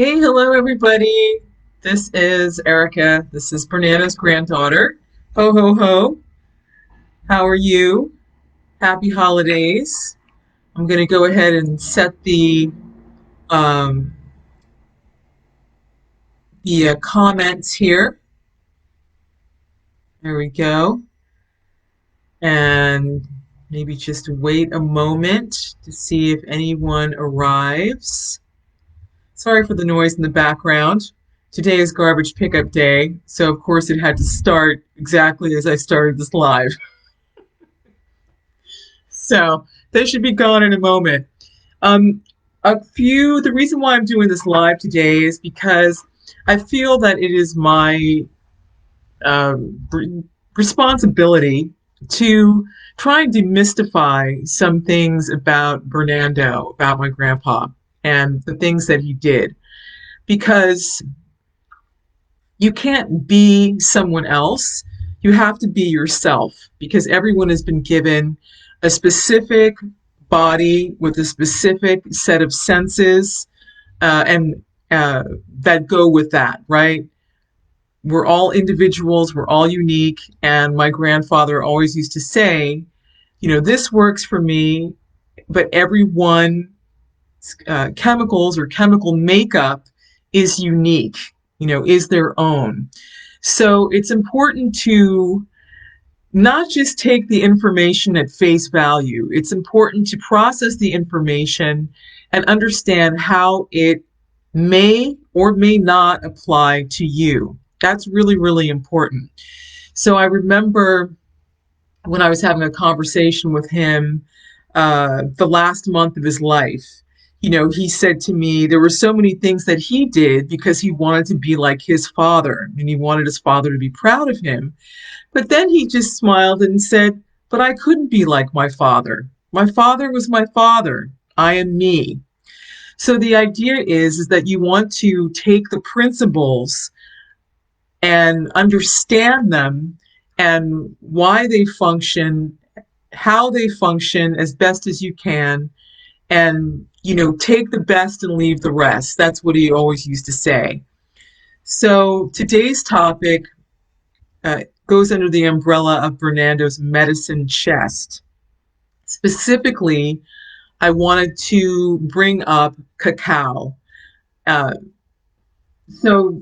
Hey, hello everybody. This is Erica. This is Bernando's granddaughter. Ho ho ho. How are you? Happy holidays. I'm going to go ahead and set um, the comments here. There we go. And maybe just wait a moment to see if anyone arrives. Sorry for the noise in the background. Today is garbage pickup day, so of course it had to start exactly as I started this live. So they should be gone in a moment. Um, the reason why I'm doing this live today is because I feel that it is my responsibility to try and demystify some things about Bernando, about my grandpa, and the things that he did. Because you can't be someone else. You have to be yourself because everyone has been given a specific body with a specific set of senses and that go with that, right? We're all individuals, we're all unique. And my grandfather always used to say, this works for me, but everyone's chemicals or chemical makeup is unique, is their own. So it's important to not just take the information at face value. It's important to process the information and understand how it may or may not apply to you. That's really, really important. So I remember when I was having a conversation with him the last month of his life. He said to me there were so many things that he did because he wanted to be like his father and he wanted his father to be proud of him. But then he just smiled and said, but I couldn't be like my father. My father was my father. I am me. So the idea is that you want to take the principles and understand them and why they function, how they function as best as you can, and take the best and leave the rest. That's what he always used to say. So today's topic goes under the umbrella of Bernando's medicine chest. Specifically, I wanted to bring up cacao. Uh, so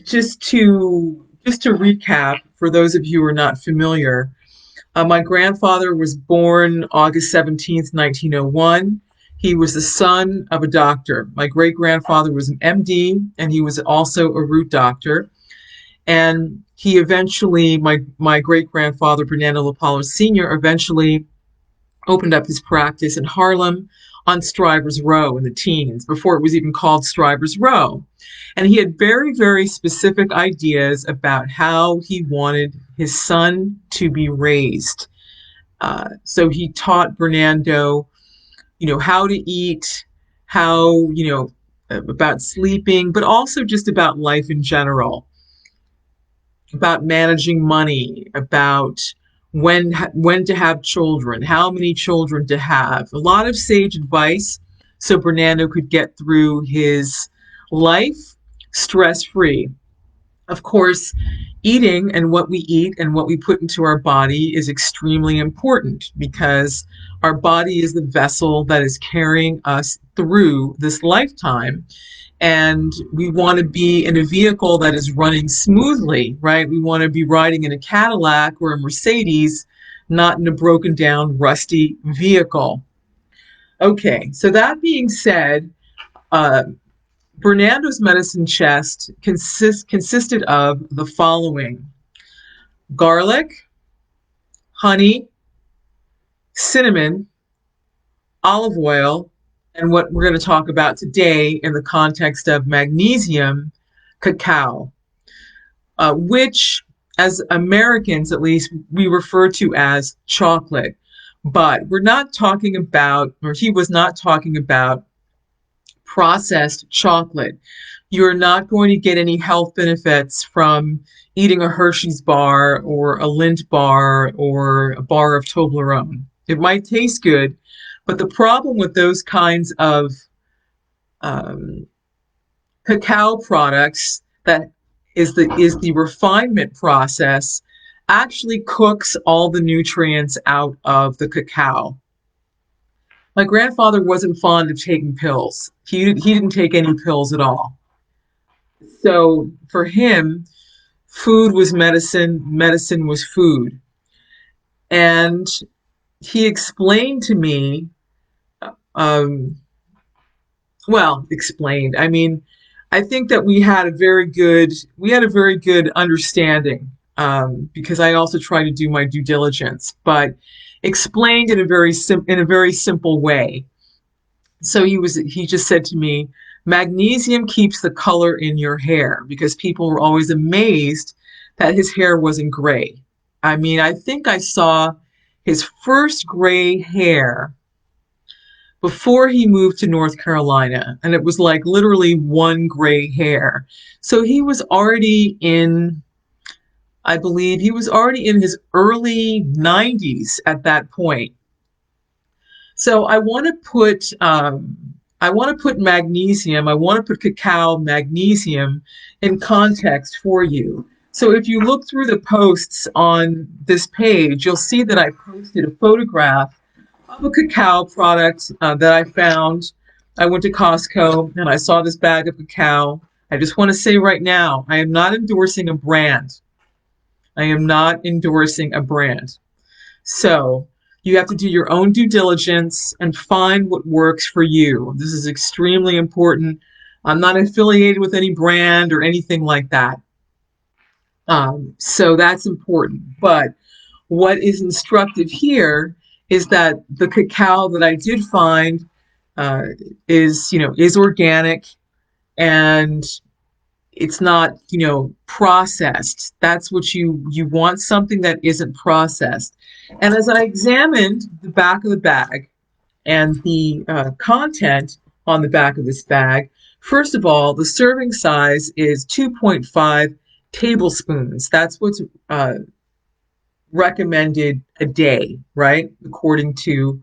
just to recap, for those of you who are not familiar, my grandfather was born August 17th, 1901. He was the son of a doctor. My great grandfather was an MD, and he was also a root doctor. And he eventually, my great grandfather, Bernando Sr., eventually opened up his practice in Harlem on Strivers Row in the teens, before it was even called Strivers Row. And he had very, very specific ideas about how he wanted his son to be raised. So he taught Bernando, how to eat, how, about sleeping, but also just about life in general, about managing money, about when to have children, how many children to have. A lot of sage advice so Bernando could get through his life stress-free. Of course, eating and what we eat and what we put into our body is extremely important because our body is the vessel that is carrying us through this lifetime. And we want to be in a vehicle that is running smoothly, right? We want to be riding in a Cadillac or a Mercedes, not in a broken down, rusty vehicle. Okay, so that being said, uh, Bernando's medicine chest consisted of the following: garlic, honey, cinnamon, olive oil, and what we're going to talk about today in the context of magnesium, cacao, which, as Americans at least, we refer to as chocolate. But we're not talking about, or he was not talking about, processed chocolate. You're not going to get any health benefits from eating a Hershey's bar or a Lindt bar or a bar of Toblerone. It might taste good, but the problem with those kinds of um, cacao products, that is the refinement process, actually cooks all the nutrients out of the cacao. My grandfather wasn't fond of taking pills. He didn't take any pills at all. So for him, food was medicine, medicine was food. And he explained to me, um, well, explained. I mean, I think that we had a very good understanding, because I also try to do my due diligence, but explained in a very simple way. So he just said to me, magnesium keeps the color in your hair, because people were always amazed that his hair wasn't gray. I mean, I think I saw his first gray hair before he moved to North Carolina, and it was like literally one gray hair. So he was already in, I believe he was already in his early 90s at that point. So I want to put magnesium, I want to put cacao magnesium in context for you. So if you look through the posts on this page, you'll see that I posted a photograph of a cacao product that I found. I went to Costco and I saw this bag of cacao. I just want to say right now, I am not endorsing a brand. I am not endorsing a brand. So you have to do your own due diligence and find what works for you. This is extremely important. I'm not affiliated with any brand or anything like that. So that's important. But what is instructive here is that the cacao that I did find uh, is organic, and it's not, processed. That's what you want, something that isn't processed. And as I examined the back of the bag and the content on the back of this bag, first of all, the serving size is 2.5 tablespoons. That's what's recommended a day, right? According to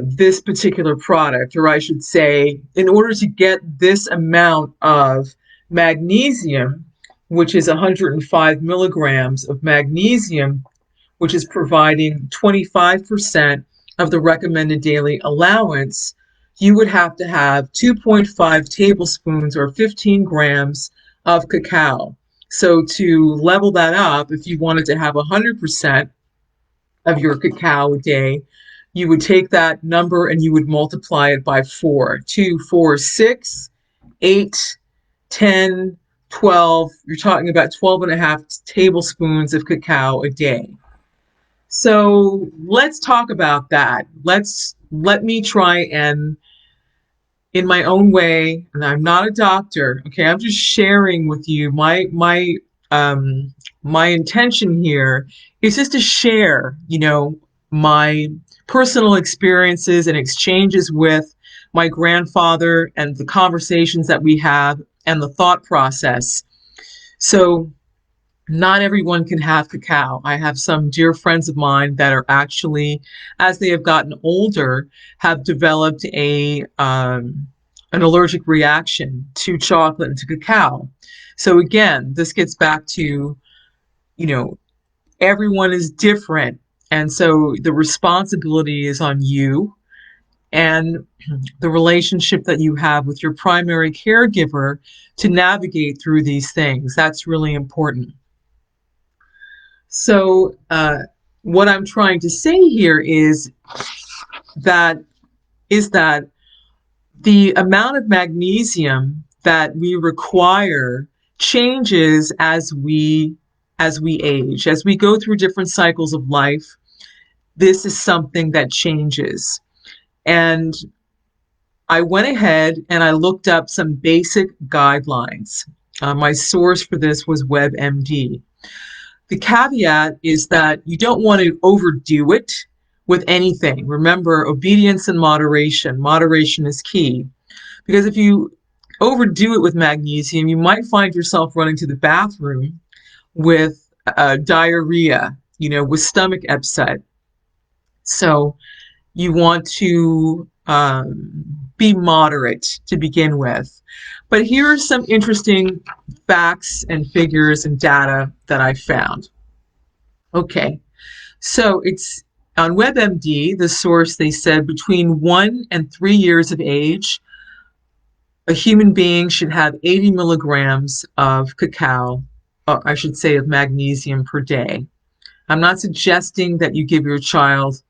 this particular product, or I should say, in order to get this amount of magnesium, which is 105 milligrams of magnesium, which is providing 25% of the recommended daily allowance, you would have to have 2.5 tablespoons or 15 grams of cacao. So to level that up, if you wanted to have 100% of your cacao a day, you would take that number and you would multiply it by 4. 2, 4, 6, 8, 10, 12. You're talking about 12 and a half tablespoons of cacao a day. So let's talk about that. Let me try and, in my own way, and I'm not a doctor, okay, I'm just sharing with you my intention here is just to share, my personal experiences and exchanges with my grandfather and the conversations that we have and the thought process. So not everyone can have cacao. I have some dear friends of mine that are actually, as they have gotten older, have developed an allergic reaction to chocolate and to cacao. So again, this gets back to, everyone is different. And so the responsibility is on you and the relationship that you have with your primary caregiver to navigate through these things. That's really important. So what I'm trying to say here that is that the amount of magnesium that we require changes as we age, as we go through different cycles of life. This is something that changes. And I went ahead and I looked up some basic guidelines. My source for this was WebMD. The caveat is that you don't want to overdo it with anything. Remember, obedience and moderation. Moderation is key. Because if you overdo it with magnesium, you might find yourself running to the bathroom with diarrhea, with stomach upset. So you want to be moderate to begin with. But here are some interesting facts and figures and data that I found. Okay, so it's on WebMD, the source, they said between 1 and 3 years of age, a human being should have 80 milligrams of cacao, I should say of magnesium per day. I'm not suggesting that you give your child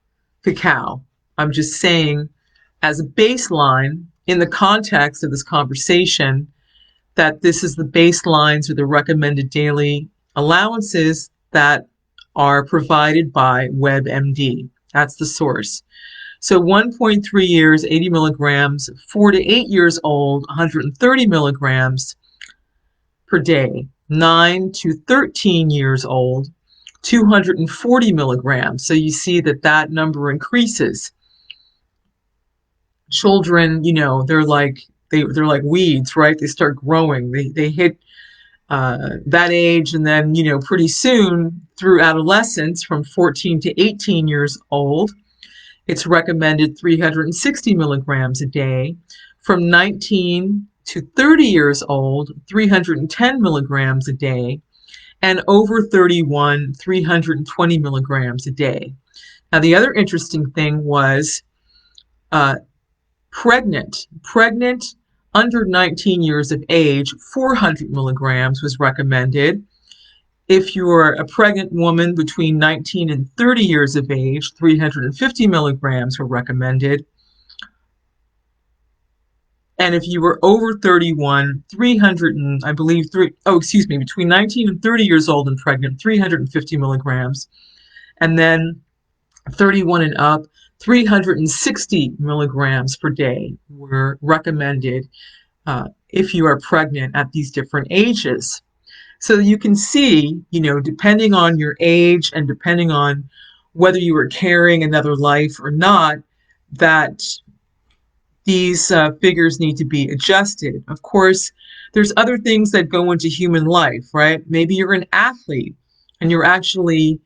cacao. I'm just saying, as a baseline, in the context of this conversation, that this is the baselines or the recommended daily allowances that are provided by WebMD. That's the source. So 1.3 years, 80 milligrams, 4 to 8 years old, 130 milligrams per day. 9 to 13 years old, 240 milligrams. So you see that that number increases. Children, they're like weeds, right? They start growing. They hit that age, and then pretty soon through adolescence, from 14 to 18 years old, it's recommended 360 milligrams a day. From 19 to 30 years old, 310 milligrams a day, and over 31, 320 milligrams a day. Now, the other interesting thing was pregnant under 19 years of age, 400 milligrams was recommended. If you're a pregnant woman between 19 and 30 years of age, 350 milligrams were recommended. And if you were over 31, between 19 and 30 years old and pregnant, 350 milligrams. And then 31 and up, 360 milligrams per day were recommended if you are pregnant at these different ages. So you can see, depending on your age and depending on whether you are carrying another life or not, that these figures need to be adjusted. Of course, there's other things that go into human life, right? Maybe you're an athlete and you're actually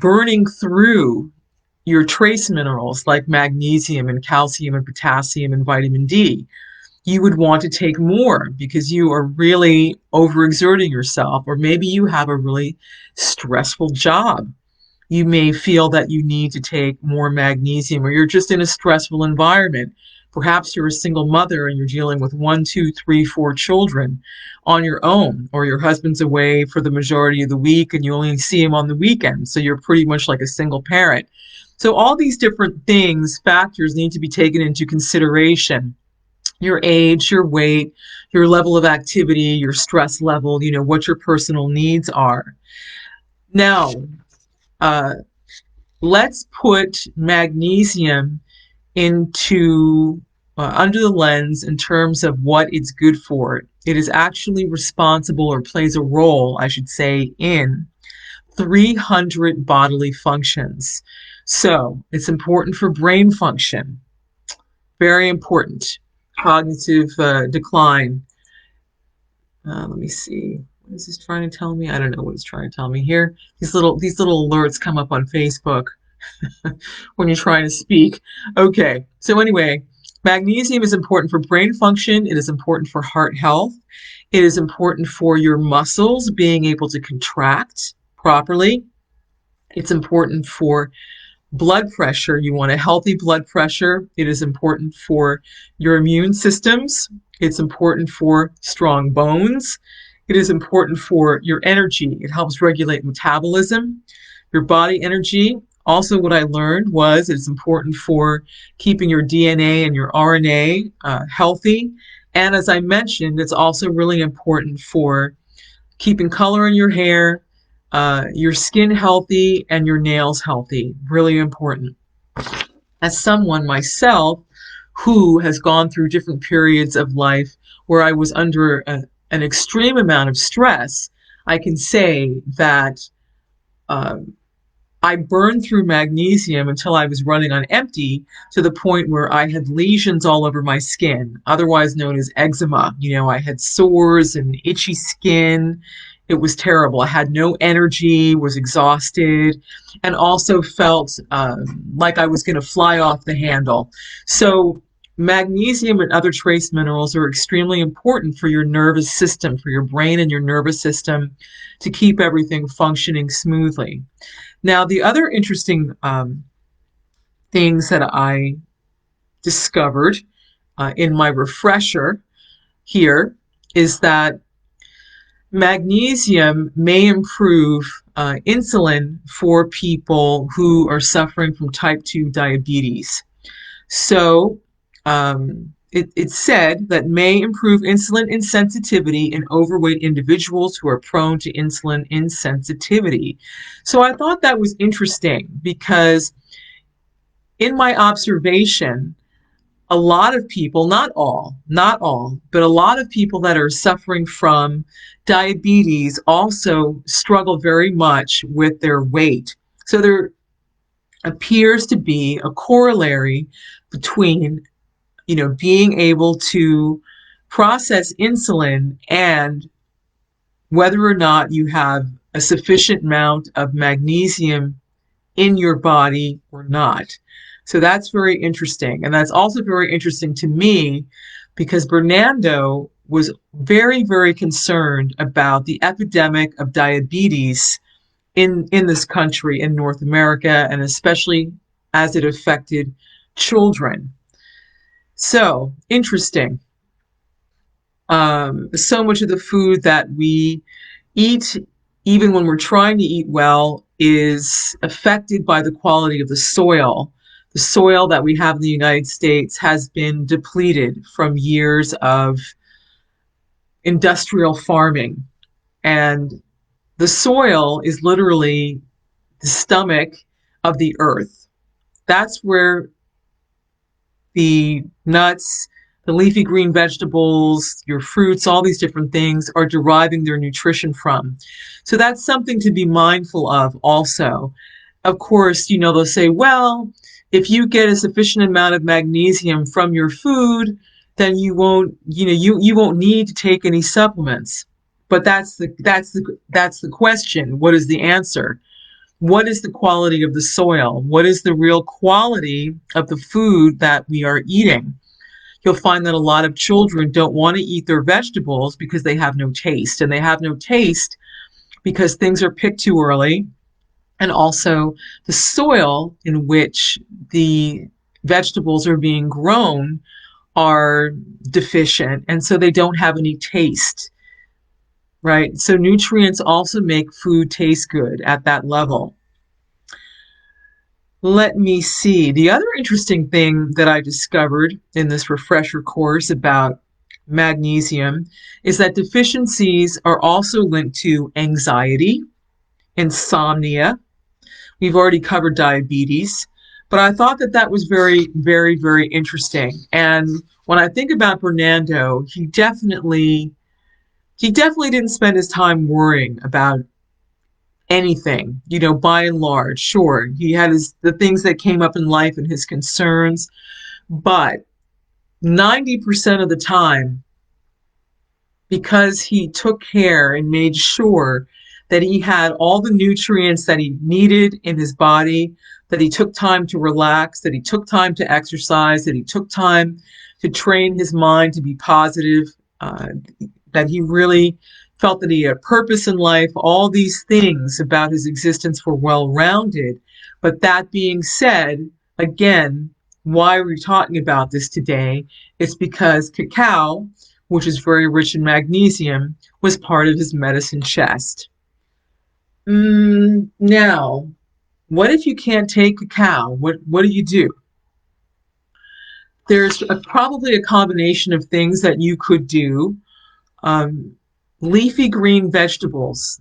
burning through your trace minerals like magnesium and calcium and potassium and vitamin D. You would want to take more because you are really overexerting yourself, or maybe you have a really stressful job. You may feel that you need to take more magnesium, or you're just in a stressful environment. Perhaps you're a single mother and you're dealing with 1, 2, 3, 4 children on your own, or your husband's away for the majority of the week and you only see him on the weekend, so you're pretty much like a single parent. So all these different factors need to be taken into consideration. Your age, your weight, your level of activity, your stress level, what your personal needs are. Now, let's put magnesium into under the lens in terms of what it's good for. It is actually responsible, or plays a role, I should say, in 300 bodily functions. So it's important for brain function, very important. Cognitive decline. Let me see. What is this trying to tell me? I don't know what it's trying to tell me here. These little alerts come up on Facebook when you're trying to speak. Okay, so anyway, magnesium is important for brain function. It is important for heart health. It is important for your muscles being able to contract properly. It's important for blood pressure. You want a healthy blood pressure. It is important for your immune systems. It's important for strong bones. It is important for your energy. It helps regulate metabolism, your body energy. Also, what I learned was it's important for keeping your DNA and your RNA healthy. And as I mentioned, it's also really important for keeping color in your hair, your skin healthy, and your nails healthy. Really important. As someone myself who has gone through different periods of life where I was under an extreme amount of stress, I can say that I burned through magnesium until I was running on empty, to the point where I had lesions all over my skin, otherwise known as eczema. I had sores and itchy skin. It was terrible. I had no energy, was exhausted, and also felt like I was going to fly off the handle. So Magnesium and other trace minerals are extremely important for your nervous system, for your brain and your nervous system, to keep everything functioning smoothly. Now, the other interesting things that I discovered in my refresher here is that magnesium may improve insulin for people who are suffering from type 2 diabetes. So it's said that may improve insulin insensitivity in overweight individuals who are prone to insulin insensitivity. So I thought that was interesting because in my observation, a lot of people, not all, but a lot of people that are suffering from diabetes also struggle very much with their weight. So there appears to be a corollary between, being able to process insulin and whether or not you have a sufficient amount of magnesium in your body or not. So that's very interesting. And that's also very interesting to me because Bernando was very, very concerned about the epidemic of diabetes in this country, in North America, and especially as it affected children. So interesting. So much of the food that we eat, even when we're trying to eat well, is affected by the quality of the soil. The soil that we have in the United States has been depleted from years of industrial farming. And the soil is literally the stomach of the earth. That's where the nuts, the leafy green vegetables, your fruits, all these different things are deriving their nutrition from. So that's something to be mindful of also. Of course, they'll say, well, if you get a sufficient amount of magnesium from your food, then you won't, you won't need to take any supplements. But that's the question. What is the answer? What is the quality of the soil? What is the real quality of the food that we are eating? You'll find that a lot of children don't want to eat their vegetables because they have no taste. And they have no taste because things are picked too early. And also the soil in which the vegetables are being grown are deficient. And so they don't have any taste, right? So nutrients also make food taste good at that level. Let me see. The other interesting thing that I discovered in this refresher course about magnesium is that deficiencies are also linked to anxiety, insomnia. We've already covered diabetes, but I thought that that was very, very, very interesting. And when I think about Fernando, he definitely didn't spend his time worrying about anything, by and large. Sure, he had the things that came up in life and his concerns, but 90% of the time, because he took care and made sure that he had all the nutrients that he needed in his body, that he took time to relax, that he took time to exercise, that he took time to train his mind to be positive, that he really felt that he had purpose in life. All these things about his existence were well-rounded. But that being said, again, why are we talking about this today? It's because cacao, which is very rich in magnesium, was part of his medicine chest. Now, what if you can't take cacao? What do you do? There's probably a combination of things that you could do. Leafy green vegetables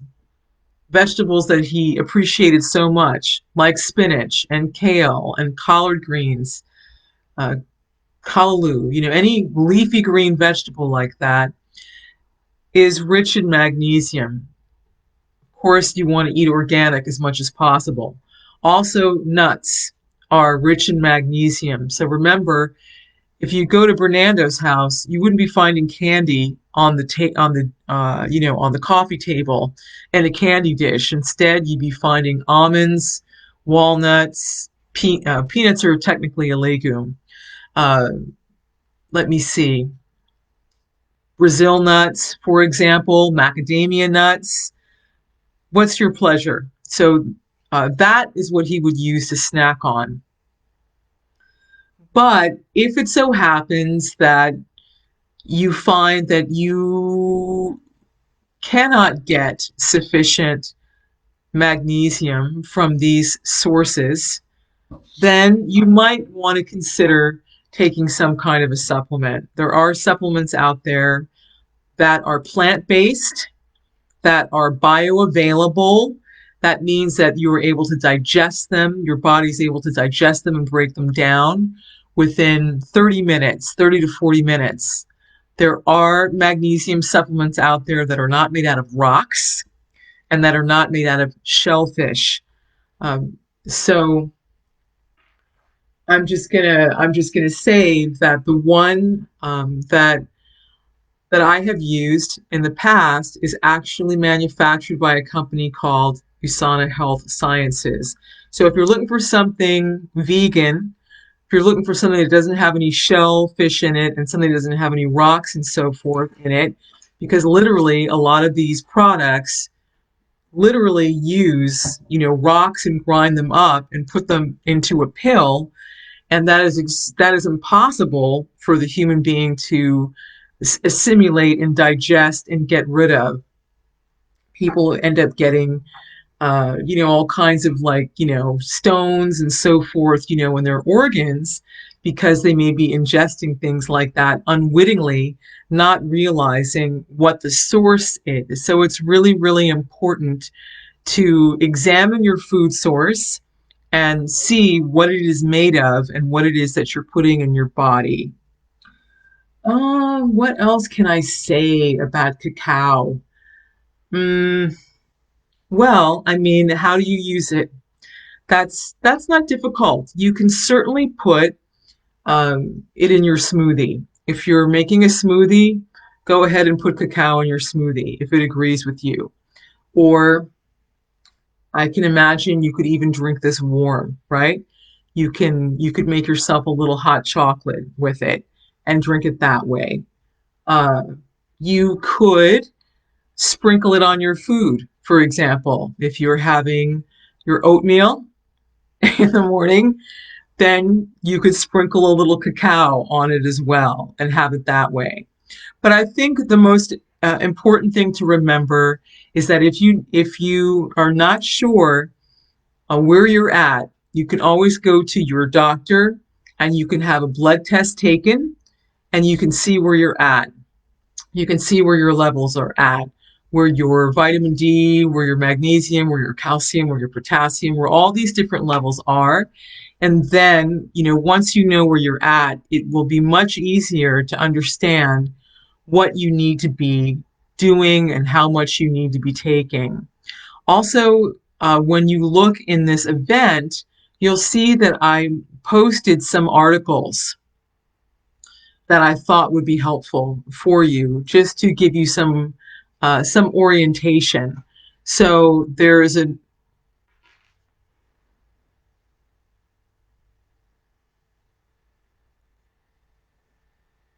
that he appreciated so much, like spinach and kale and collard greens, callaloo, any leafy green vegetable like that is rich in magnesium. Of course, you want to eat organic as much as possible. Also, nuts are rich in magnesium. So remember, if you go to Bernando's house, you wouldn't be finding candy on the coffee table and a candy dish. Instead, you'd be finding almonds, walnuts, peanuts are technically a legume, let me see, Brazil nuts, for example, macadamia nuts. What's your pleasure? So that is what he would use to snack on. But if it so happens that you find that you cannot get sufficient magnesium from these sources, then you might want to consider taking some kind of a supplement. There are supplements out there that are plant-based, that are bioavailable. That means that you are able to digest them, your body's able to digest them and break them down within 30 minutes, 30 to 40 minutes. There are magnesium supplements out there that are not made out of rocks and that are not made out of shellfish. So I'm just gonna say that the one that I have used in the past is actually manufactured by a company called Usana Health Sciences. So if you're looking for something vegan, if you're looking for something that doesn't have any shellfish in it and something that doesn't have any rocks and so forth in it, because literally a lot of these products literally use, rocks and grind them up and put them into a pill, and that is impossible for the human being to assimilate and digest and get rid of. People end up getting all kinds of stones and so forth, in their organs because they may be ingesting things like that unwittingly, not realizing what the source is. So it's really, really important to examine your food source and see what it is made of and what it is that you're putting in your body. What else can I say about cacao? Mm, well, I mean, how do you use it? That's not difficult. You can certainly put it in your smoothie. If you're making a smoothie, go ahead and put cacao in your smoothie if it agrees with you. Or I can imagine you could even drink this warm, right? You could make yourself a little hot chocolate with it and drink it that way. Uh, you could sprinkle it on your food, for example, if you're having your oatmeal in the morning, then you could sprinkle a little cacao on it as well and have it that way. But I think the most important thing to remember is that if you are not sure where you're at, you can always go to your doctor and you can have a blood test taken and you can see where you're at. You can see where your levels are at, where your vitamin D, where your magnesium, where your calcium, where your potassium, where all these different levels are. And then, once you know where you're at, it will be much easier to understand what you need to be doing and how much you need to be taking. Also, when you look in this event, you'll see that I posted some articles that I thought would be helpful for you, just to give you some orientation. So there is